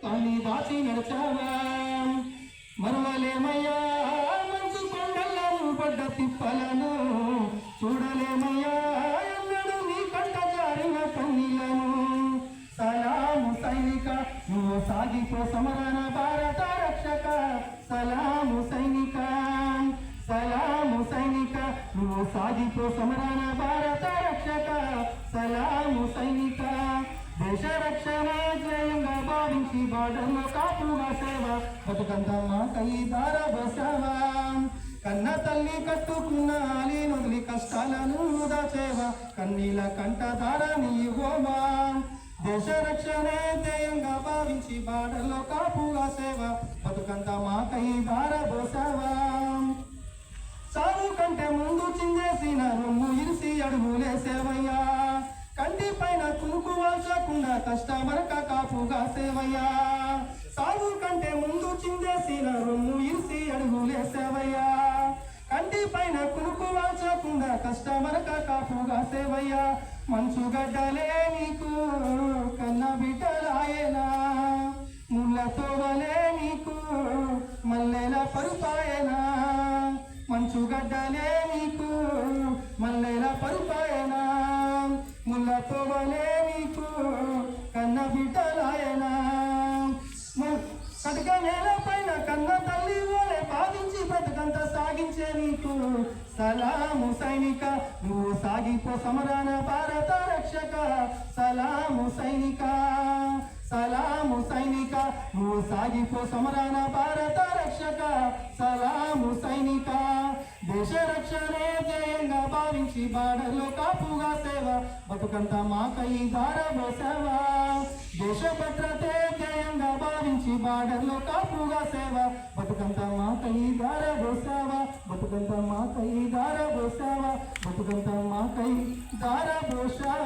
కానీ దాచి నడిచావా మరువలేమయ్యా మంచు కొండలను పడ్డ తిప్పలను చూడలేమయ్యా ఎన్నడూ నీ కంట జారిన కన్నీలను సలాము సైనిక నువ్వు సాగిపో సమరణ భారత రక్షక సలాము సైనిక సలాము సైనిక నువ్వు సాగిపో సమరణ భారత రక్షక సలాము సైనిక దేశ రక్షణ జయంగా భావించి బార్డర్లో కాపుగా సేవ బతుకంతా మాకై దారబోసావా కన్న తల్లి కట్టుకున్న ఆలి మొదలి కష్టాలను దాచేవా కన్నీల కంట దార నీవోమా దేశ రక్షణే ధ్యేయంగా భావించి బార్డర్లో కాపుగా సేవ బతుకంతా మాకై దారబోసావా సాగు కంటే ముందు చిందేసిన రొమ్ము ఇరిసి అడుగులేసేవయ్యా కంటి పైన కునుకు వాల్చకుండా కష్టమరక కాపుగా సేవయ్యా సాగు కంటే ముందు చిందేసిన రొమ్ము ఇరిసి అడుగులేసేవయ్యా కంటి పైన కునుకు వాల్చకుండా కష్టమరక కాపుగా సేవయ్యా మంచు గడ్డలే నీకు కన్న బిడ్డలాయనా ముళ్ళతో వలే నీకు మల్లెల పరుపాయనా మంచు గడ్డలే నీకు మల్లెల పరుపాయనా ముళ్ళతో వలే నీకు కన్న బిడ్డలాయనా కటక నేల పైన కన్న తల్లి వలె బాధించి బ్రతకంత సాగించే నీకు సలాము సైనిక నువ్వు సాగిపో సమరణ భారత రక్షక సలాము సైనిక సలాము సైనిక నువ్వు సాగిపో సమరణ భారత రక్షక సలాము సైనిక దేశ రక్షణే ధ్యేయంగా భావించి బార్డర్లో కాపుగా సేవ బతుకంతా మాకై దారబోసావా దేశ భద్రతే ధ్యేయంగా భావించి బార్డర్లో కాపుగా సేవ బతుకంతా మాకై దారబోసావా బతుకంతా మాకై దారబోసావా బతుకంతా మాకై దారబోసావా